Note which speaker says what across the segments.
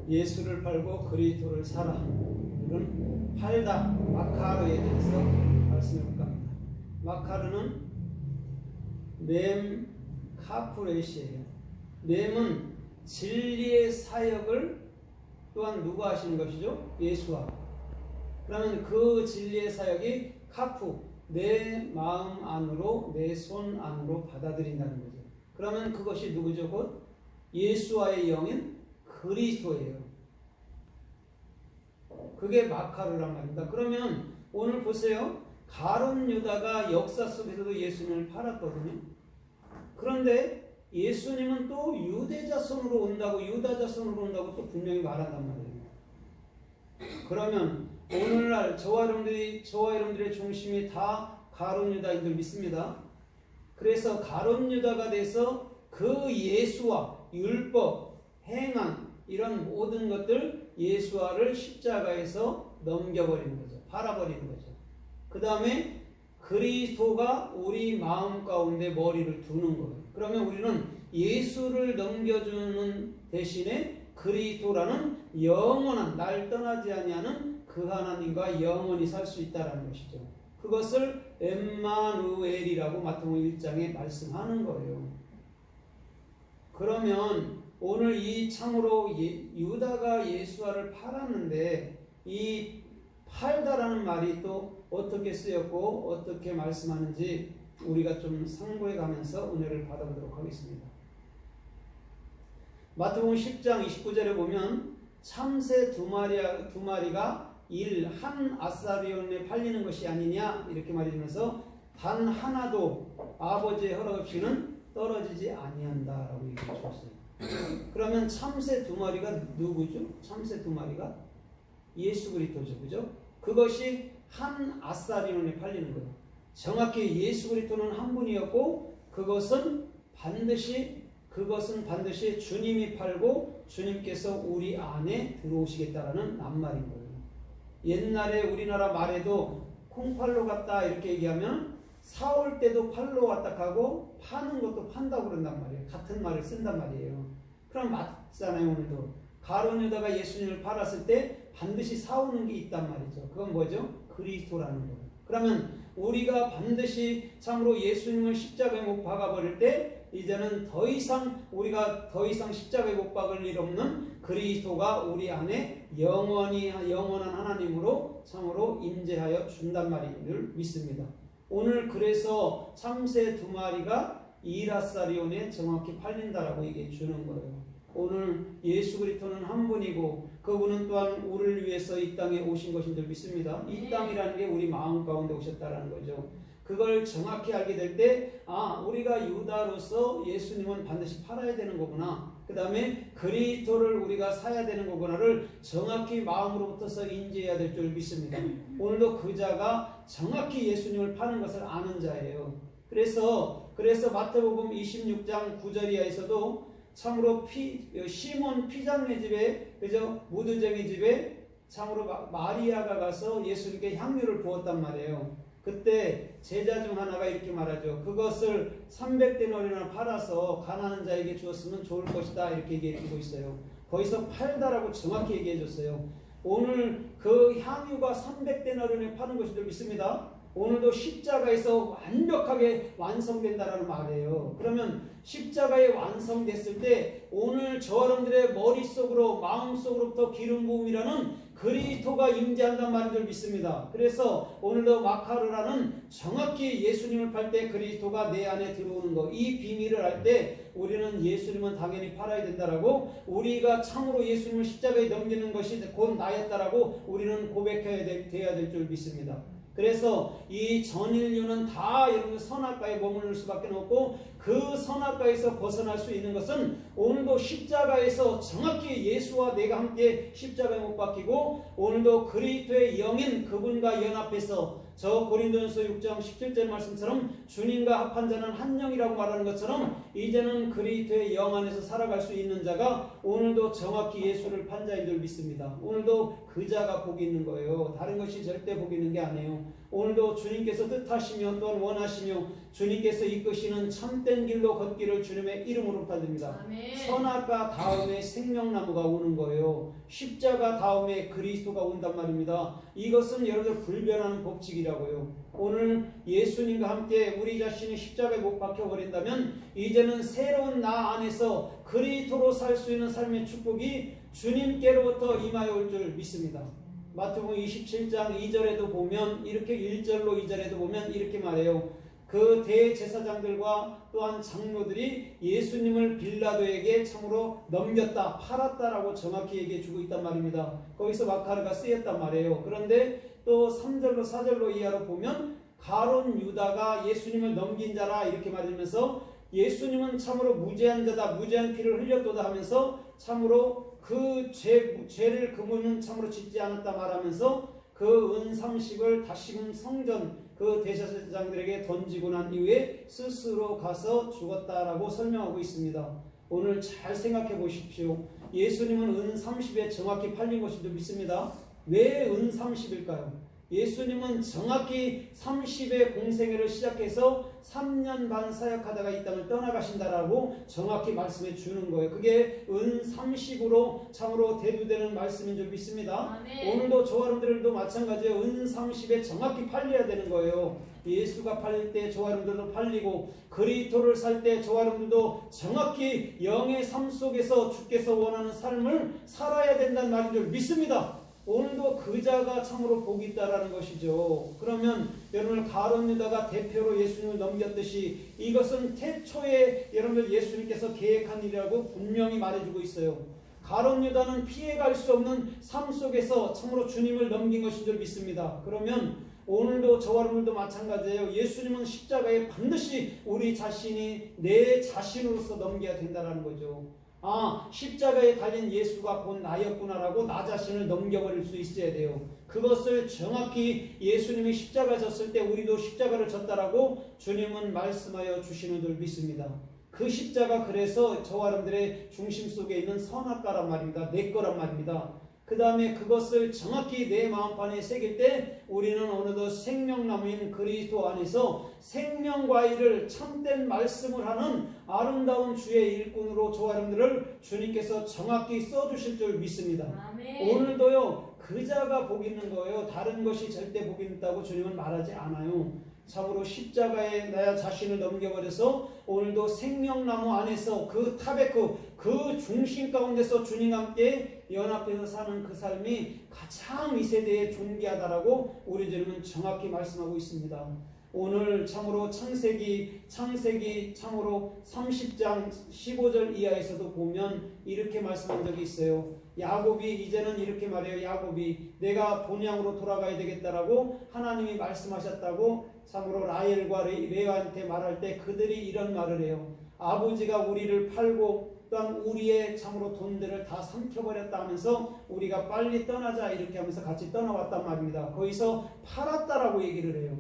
Speaker 1: 예수를 팔고 그리스도를 사라. 이런 팔다 마카르에 대해서 말씀해 볼까 합니다. 마카르는 맴 카프레시예요. 맴은 진리의 사역을 또한 누가 하시는 것이죠? 예수와. 그러면 그 진리의 사역이 카프, 내 마음 안으로, 내 손 안으로 받아들인다는 거죠. 그러면 그것이 누구죠? 곧 예수와의 영인 그리스도예요. 그게 마카르란 말입니다. 그러면 오늘 보세요. 가룟 유다가 역사 속에서도 예수님을 팔았거든요. 그런데 예수님은 또 유대 자손으로 온다고, 유다 자손으로 온다고 또 분명히 말한단 말이에요. 그러면 오늘날 저와 여러분들의 중심이 다 가룟 유다인 줄 믿습니다. 그래서 가룟 유다가 돼서 그 예수와 율법, 행한 이런 모든 것들 예수와를 십자가에서 넘겨버리는 거죠. 팔아버리는 거죠. 그 다음에 그리스도가 우리 마음 가운데 머리를 두는 거예요. 그러면 우리는 예수를 넘겨주는 대신에 그리스도라는 영원한, 날 떠나지 아니하는 그 하나님과 영원히 살 수 있다는 것이죠. 그것을 엠마누엘이라고 마태복음 1장에 말씀하는 거예요. 그러면 오늘 이 참으로 유다가 예수와를 팔았는데 이 팔다라는 말이 또 어떻게 쓰였고 어떻게 말씀하는지 우리가 좀 상고해 가면서 은혜를 받아보도록 하겠습니다. 마태복음 10장 29절에 보면 참새 두 마리가 한 아사리온에 팔리는 것이 아니냐 이렇게 말해주면서 단 하나도 아버지의 허락 없이는 떨어지지 아니한다라고 얘기해 주었어요. 그러면 참새 두 마리가 누구죠? 참새 두 마리가 예수 그리스도죠. 그죠? 그것이 한 아사리온에 팔리는 거예요. 정확히 예수 그리스도는 한 분이었고 그것은 반드시 주님이 팔고 주님께서 우리 안에 들어오시겠다라는 낱말인 거예요. 옛날에 우리나라 말에도 콩팔로 갔다 이렇게 얘기하면 사올 때도 팔로 왔다 하고 파는 것도 판다고 그런단 말이에요. 같은 말을 쓴단 말이에요. 그럼 맞잖아요. 오늘도 가룟 유다가 예수님을 팔았을 때 반드시 사오는 게 있단 말이죠. 그건 뭐죠? 그리스도라는 거예요. 그러면 우리가 반드시 참으로 예수님을 십자가에 못 박아버릴 때 이제는 우리가 더 이상 십자가에 못 박을 일 없는 그리스도가 우리 안에 영원한 하나님으로 참으로 임재하여 준단 말을 믿습니다. 오늘 그래서 참새 두 마리가 이라사리온에 정확히 팔린다라고 얘기해 주는 거예요. 오늘 예수 그리스도는 한 분이고 그분은 또한 우리를 위해서 이 땅에 오신 것인 줄 믿습니다. 이 땅이라는 게 우리 마음 가운데 오셨다라는 거죠. 그걸 정확히 알게 될 때 우리가 유다로서 예수님은 반드시 팔아야 되는 거구나. 그 다음에 그리스도를 우리가 사야 되는 거구나를 정확히 마음으로부터서 인지해야 될 줄 믿습니다. 오늘도 그 자가 정확히 예수님을 파는 것을 아는 자예요. 그래서 마태복음 26장 9절 이하에서도 참으로 시몬 피장네 집에 그죠? 무드쟁이 집에 참으로 마리아가 가서 예수님께 향유를 부었단 말이에요. 그때 제자 중 하나가 이렇게 말하죠. 그것을 300데나리온이나 팔아서 가난한 자에게 주었으면 좋을 것이다 이렇게 얘기해주고 있어요. 거기서 팔다라고 정확히 얘기해줬어요. 오늘 그 향유가 300데나리온에 파는 것인 줄 믿습니다. 오늘도 십자가에서 완벽하게 완성된다라는 말이에요. 그러면 십자가에 완성됐을 때 오늘 저 여러분들의 머릿속으로 마음속으로부터 기름 부음이라는 그리스도가 임재한다는 말인 줄 믿습니다. 그래서 오늘도 마카르라는 정확히 예수님을 팔 때 그리스도가 내 안에 들어오는 것, 이 비밀을 알 때 우리는 예수님은 당연히 팔아야 된다라고, 우리가 참으로 예수님을 십자가에 넘기는 것이 곧 나였다라고 우리는 고백해야 돼야 될 줄 믿습니다. 그래서 이 전 인류는 다 여러분 선악과에 머무를 수밖에 없고 그 선악과에서 벗어날 수 있는 것은 오늘도 십자가에서 정확히 예수와 내가 함께 십자가에 못 박히고 오늘도 그리스도의 영인 그분과 연합해서 저 고린도전서 6장 17절 말씀처럼 주님과 합한 자는 한 영이라고 말하는 것처럼 이제는 그리스도의 영 안에서 살아갈 수 있는 자가 오늘도 정확히 예수를 판 자인 줄 믿습니다. 오늘도 그 자가 복이 있는 거예요. 다른 것이 절대 복이 있는 게 아니에요. 오늘도 주님께서 뜻하시며 또한 원하시며 주님께서 이끄시는 참된 길로 걷기를 주님의 이름으로 부탁드립니다. 선악과 다음에 생명나무가 오는 거예요. 십자가 다음에 그리스도가 온단 말입니다. 이것은 여러분들 불변하는 법칙이라고요. 오늘 예수님과 함께 우리 자신이 십자가에 못 박혀버린다면 이제는 새로운 나 안에서 그리스도로 살 수 있는 삶의 축복이 주님께로부터 임하여 올 줄 믿습니다. 마태복음 27장 2절에도 보면 이렇게 1절로 2절에도 보면 이렇게 말해요. 그 대제사장들과 또한 장로들이 예수님을 빌라도에게 참으로 넘겼다, 팔았다라고 정확히 얘기해 주고 있단 말입니다. 거기서 마카르가 쓰였단 말이에요. 그런데 또 3절로 4절로 이하로 보면 가룟 유다가 예수님을 넘긴 자라 이렇게 말하면서 예수님은 참으로 무죄한 자다, 무죄한 피를 흘렸도다 하면서 참으로 그 죄를 그분은 참으로 짓지 않았다 말하면서 그 은 30을 다시금 성전 그 대제사장들에게 던지고 난 이후에 스스로 가서 죽었다라고 설명하고 있습니다. 오늘 잘 생각해 보십시오. 예수님은 은 30에 정확히 팔린 것인 줄 믿습니다. 왜 은 30일까요? 예수님은 정확히 30의 공생애를 시작해서 3년 반 사역하다가 이 땅을 떠나가신다라고 정확히 말씀해 주는 거예요. 그게 은 30으로 참으로 대두되는 말씀인 줄 믿습니다. 아멘. 오늘도 저와 여러분들도 마찬가지예요. 은 30에 정확히 팔려야 되는 거예요. 예수가 팔릴 때 저와 여러분들도 팔리고 그리스도를 살 때 저와 여러분들도 정확히 영의 삶 속에서 주께서 원하는 삶을 살아야 된다는 말인 줄 믿습니다. 오늘도 그 자가 참으로 복이 있다라는 것이죠. 그러면 여러분 가룟 유다가 대표로 예수님을 넘겼듯이 이것은 태초에 여러분들 예수님께서 계획한 일이라고 분명히 말해주고 있어요. 가룟 유다는 피해갈 수 없는 삶 속에서 참으로 주님을 넘긴 것인 줄 믿습니다. 그러면 오늘도 저와 여러분들도 마찬가지예요. 예수님은 십자가에 반드시 우리 자신이 내 자신으로서 넘겨야 된다는 거죠. 십자가에 달린 예수가 곧 나였구나라고 나 자신을 넘겨버릴 수 있어야 돼요. 그것을 정확히 예수님이 십자가 졌을 때 우리도 십자가를 졌다라고 주님은 말씀하여 주시는 줄 믿습니다. 그 십자가 그래서 저와 여러분들의 중심 속에 있는 선악과란 말입니다. 내 거란 말입니다. 그 다음에 그것을 정확히 내 마음판에 새길 때 우리는 어느덧 생명나무인 그리스도 안에서 생명과일을 참된 말씀을 하는 아름다운 주의 일꾼으로 저와 여러분들을 주님께서 정확히 써주실 줄 믿습니다. 아멘. 오늘도요 그 자가 복 있는 거예요. 다른 것이 절대 복 있다고 주님은 말하지 않아요. 참으로 십자가에 나 자신을 넘겨버려서 오늘도 생명나무 안에서 그 타베크 그 중심 가운데서 주님과 함께 연합해서 사는 그 삶이 가장 이 세대에 존귀하다라고 우리 주님은 정확히 말씀하고 있습니다. 오늘 참으로 창세기 참으로 30장 15절 이하에서도 보면 이렇게 말씀한 적이 있어요. 야곱이 이제는 이렇게 말해요. 야곱이 내가 본향으로 돌아가야 되겠다라고 하나님이 말씀하셨다고 참으로 라헬과 레아한테 말할 때 그들이 이런 말을 해요. 아버지가 우리를 팔고 또한 우리의 참으로 돈들을 다 삼켜버렸다 하면서 우리가 빨리 떠나자 이렇게 하면서 같이 떠나왔단 말입니다. 거기서 팔았다라고 얘기를 해요.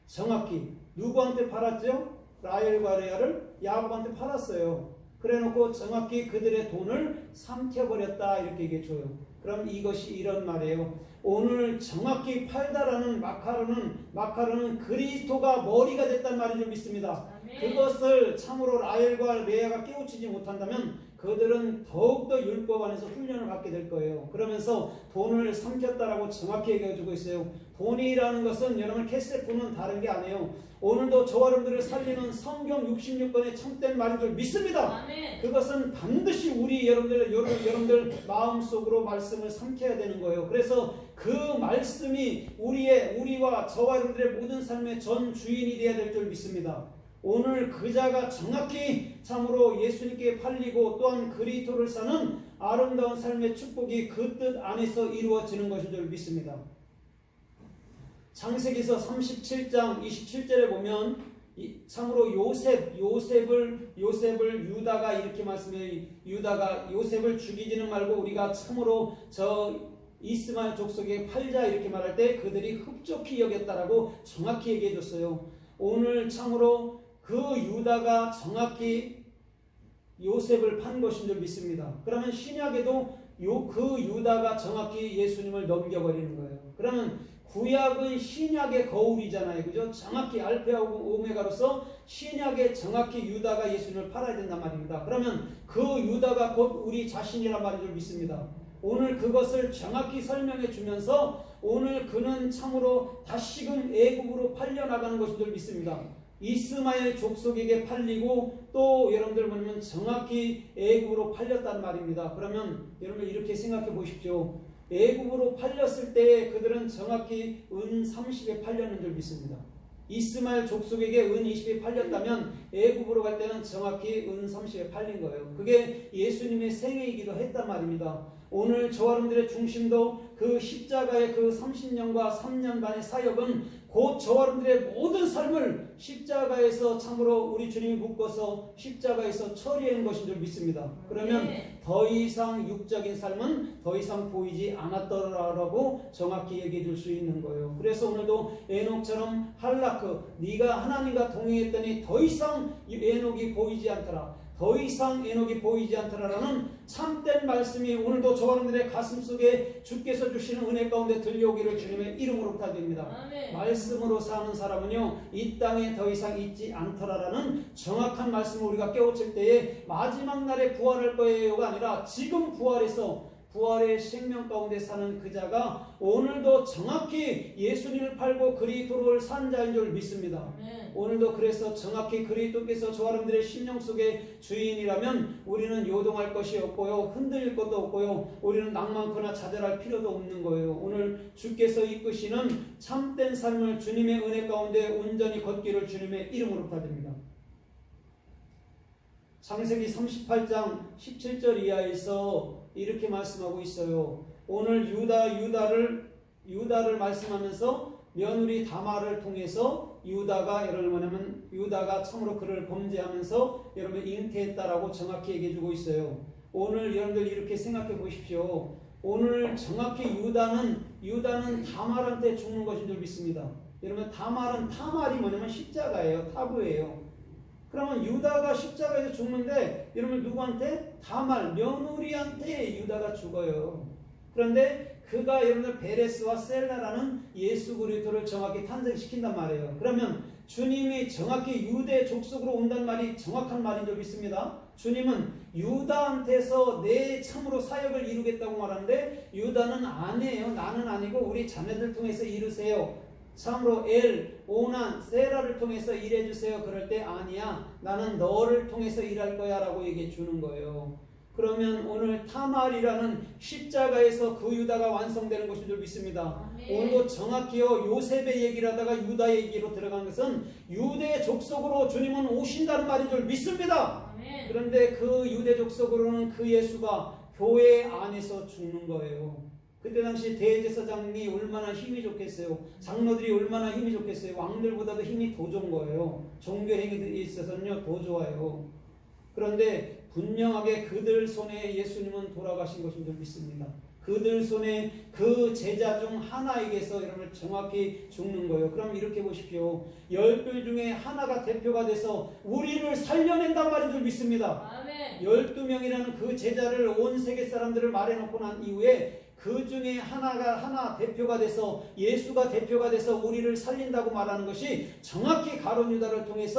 Speaker 1: 정확히 누구한테 팔았죠? 라헬과 레아를 야곱한테 팔았어요. 그래놓고 정확히 그들의 돈을 삼켜버렸다 이렇게 얘기해줘요. 그럼 이것이 이런 말이에요. 오늘 정확히 팔다라는 마카르는 그리스도가 머리가 됐단 말인 줄 믿습니다. 아멘. 그것을 참으로 라헬과 레아가 깨우치지 못한다면 그들은 더욱더 율법 안에서 훈련을 받게 될 거예요. 그러면서 돈을 삼켰다라고 정확히 얘기해주고 있어요. 돈이라는 것은 여러분 캐세프는 다른 게 아니에요. 오늘도 저와 여러분들을 살리는 성경 66권의 참된 말인 줄 믿습니다. 아멘. 그것은 반드시 우리 여러분들 마음속으로 말씀을 삼켜야 되는 거예요. 그래서 그 말씀이 우리와 저와 여러분들의 모든 삶의 전 주인이 되어야 될 줄 믿습니다. 오늘 그 자가 정확히 참으로 예수님께 팔리고 또한 그리스도를 사는 아름다운 삶의 축복이 그 뜻 안에서 이루어지는 것인 줄 믿습니다. 창세기서 37장 27절에 보면 참으로 요셉을 유다가 이렇게 말씀해요. 유다가 요셉을 죽이지는 말고 우리가 참으로 저 이스마엘 족속에 팔자 이렇게 말할 때 그들이 흡족히 여겼다라고 정확히 얘기해 줬어요. 오늘 참으로 그 유다가 정확히 요셉을 판 것인 줄 믿습니다. 그러면 신약에도 그 유다가 정확히 예수님을 넘겨버리는 거예요. 그러면 구약은 신약의 거울이잖아요. 그죠? 정확히 알파하고 오메가로서 신약에 정확히 유다가 예수님을 팔아야 된단 말입니다. 그러면 그 유다가 곧 우리 자신이란 말인 줄 믿습니다. 오늘 그것을 정확히 설명해 주면서 오늘 그는 참으로 다시금 애굽으로 팔려나가는 것인 줄 믿습니다. 이스마엘 족속에게 팔리고 또 여러분들 보면 정확히 애굽으로 팔렸단 말입니다. 그러면 여러분 이렇게 생각해 보십시오. 애굽으로 팔렸을 때 그들은 정확히 은 30에 팔렸는 줄 믿습니다. 이스마엘 족속에게 은 20에 팔렸다면 애굽으로 갈 때는 정확히 은 30에 팔린 거예요. 그게 예수님의 생애이기도 했단 말입니다. 오늘 저와 여러분들의 중심도 그 십자가의 그 30년과 3년 반의 사역은 곧 저와 여러분들의 모든 삶을 십자가에서 참으로 우리 주님이 묶어서 십자가에서 처리한 것인 줄 믿습니다. 그러면 더 이상 육적인 삶은 더 이상 보이지 않았더라라고 정확히 얘기해 줄 수 있는 거예요. 그래서 오늘도 에녹처럼 할라크, 네가 하나님과 동행했더니 더 이상 에녹이 보이지 않더라. 더 이상 에녹이 보이지 않더라라는 참된 말씀이 오늘도 저와 여러분들의 가슴 속에 주께서 주시는 은혜 가운데 들려오기를 주님의 이름으로 부탁드립니다. 아멘. 말씀으로 사는 사람은요 이 땅에 더 이상 있지 않더라라는 정확한 말씀을 우리가 깨우칠 때에 마지막 날에 부활할 거예요가 아니라 지금 부활해서 부활의 생명 가운데 사는 그 자가 오늘도 정확히 예수님을 팔고 그리스도를 산 자인 줄 믿습니다. 오늘도 그래서 정확히 그리스도께서 저와 여러분들의 심령 속의 주인이라면 우리는 요동할 것이 없고요, 흔들릴 것도 없고요, 우리는 낭만거나 좌절할 필요도 없는 거예요. 오늘 주께서 이끄시는 참된 삶을 주님의 은혜 가운데 온전히 걷기를 주님의 이름으로 부탁드립니다. 창세기 38장 17절 이하에서 이렇게 말씀하고 있어요. 오늘 유다를 말씀하면서 며느리 다말을 통해서 유다가 여러분 뭐냐면 유다가 참으로 그를 범죄하면서 여러분 잉태했다라고 정확히 얘기해 주고 있어요. 오늘 여러분들 이렇게 생각해 보십시오. 오늘 정확히 유다는 다말한테 죽는 것인 줄 믿습니다. 여러분 타말이 뭐냐면 십자가예요. 타부예요. 그러면 유다가 십자가에서 죽는데 여러분 누구한테? 다말 며느리한테 유다가 죽어요. 그런데 그가 여러분들 베레스와 셀라라는 예수 그리스도를 정확히 탄생시킨단 말이에요. 그러면 주님이 정확히 유대 족속으로 온단 말이 정확한 말인 줄 믿습니다. 주님은 유다한테서 내 참으로 사역을 이루겠다고 말하는데 유다는 아니에요. 나는 아니고 우리 자녀들 통해서 이루세요. 참으로 오난, 세라를 통해서 일해주세요. 그럴 때 아니야. 나는 너를 통해서 일할 거야 라고 얘기해 주는 거예요. 그러면 오늘 타말이라는 십자가에서 그 유다가 완성되는 것인 줄 믿습니다. 오늘도 정확히요 요셉의 얘기를 하다가 유다 얘기로 들어간 것은 유대 족속으로 주님은 오신다는 말인 줄 믿습니다. 그런데 그 유대 족속으로는 그 예수가 교회 안에서 죽는 거예요. 그때 당시 대제사장이 얼마나 힘이 좋겠어요. 장로들이 얼마나 힘이 좋겠어요. 왕들보다도 힘이 더 좋은 거예요. 종교 행위들이 있어서는요 더 좋아요. 그런데 분명하게 그들 손에 예수님은 돌아가신 것인 줄 믿습니다. 그들 손에 그 제자 중 하나에게서 여러분 정확히 죽는 거예요. 그럼 이렇게 보십시오. 10들 중에 하나가 대표가 돼서 우리를 살려낸단 말인 줄 믿습니다. 아멘. 12명이라는 그 제자를 온 세계 사람들을 말해놓고 난 이후에 그 중에 하나 대표가 돼서 예수가 대표가 돼서 우리를 살린다고 말하는 것이 정확히 가룟 유다를 통해서